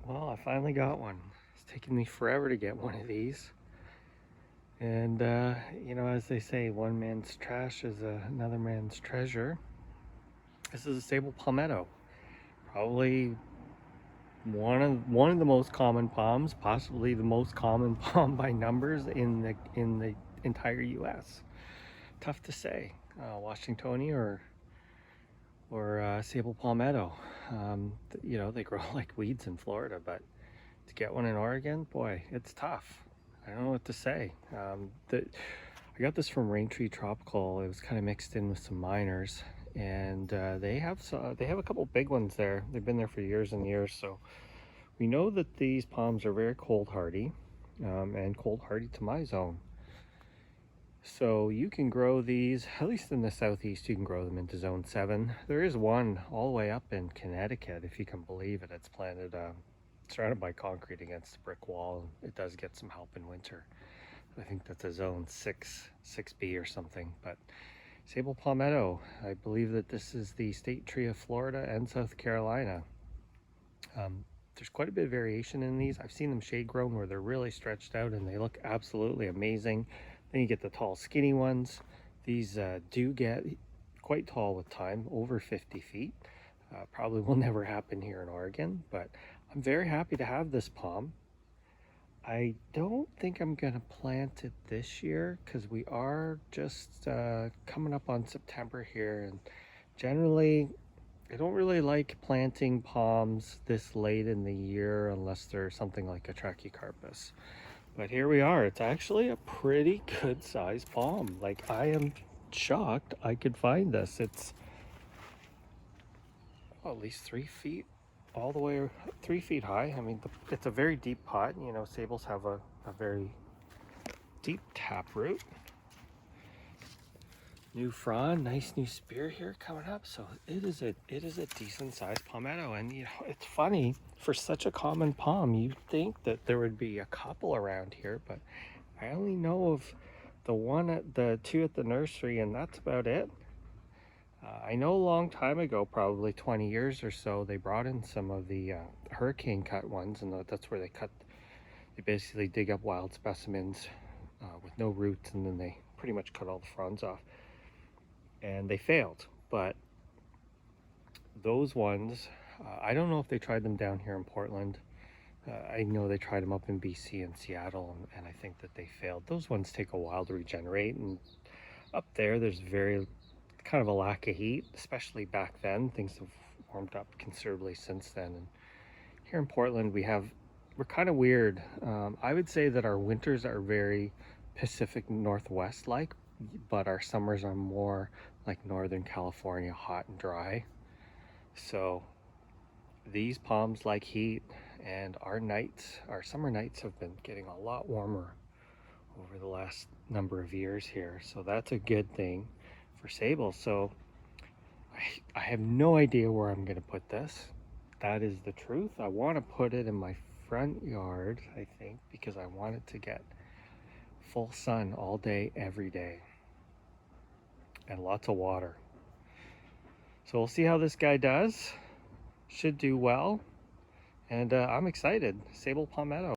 Well, I finally got one. It's taken me forever to get one of these. And, as they say, one man's trash is another man's treasure. This is a Sabal palmetto. Probably one of the most common palms, possibly the most common palm by numbers in the entire U.S. Tough to say, Washingtoni or Sabal palmetto. They grow like weeds in Florida, but to get one in Oregon, boy, it's tough. I don't know what to say. I got this from Raintree Tropical. It was kind of mixed in with some minors, and they have a couple big ones there. They've been there for years and years, so we know that these palms are very cold hardy, and cold hardy to my zone. So you can grow these, at least in the southeast, you can grow them into zone 7. There is one all the way up in Connecticut, if you can believe it. It's planted, surrounded by concrete against a brick wall. It does get some help in winter. I think that's a zone 6B or something. But Sabal palmetto, I believe that this is the state tree of Florida and South Carolina. There's quite a bit of variation in these. I've seen them shade grown where they're really stretched out and they look absolutely amazing. Then you get the tall skinny ones. These do get quite tall with time, over 50 feet. Probably will never happen here in Oregon, but I'm very happy to have this palm. I don't think I'm gonna plant it this year because we are just coming up on September here, and generally I don't really like planting palms this late in the year unless they're something like a Trachycarpus. But here we are. It's actually a pretty good sized palm. Like, I am shocked I could find this. It's at least 3 feet, all the way 3 feet high. I mean, it's a very deep pot. Sabals have a very deep taproot. New frond, nice new spear here coming up. So it is a decent sized palmetto, and it's funny, for such a common palm you'd think that there would be a couple around here, but I only know of the two at the nursery, and that's about it. I know a long time ago, probably 20 years or so, they brought in some of the hurricane cut ones, and that's where they basically dig up wild specimens with no roots, and then they pretty much cut all the fronds off. And they failed, but those ones, I don't know if they tried them down here in Portland. I know they tried them up in BC and Seattle, and I think that they failed. Those ones take a while to regenerate, and up there's very kind of a lack of heat, especially back then. Things have warmed up considerably since then, and here in Portland we're kind of weird. I would say that our winters are very Pacific Northwest like, but our summers are more like Northern California, hot and dry. So these palms like heat, and our summer nights have been getting a lot warmer over the last number of years here. So that's a good thing for Sabal. So I have no idea where I'm going to put this. That is the truth. I want to put it in my front yard, I think, because I want it to get full sun all day, every day, and lots of water. So we'll see how this guy does. Should do well, and I'm excited. Sabal palmetto.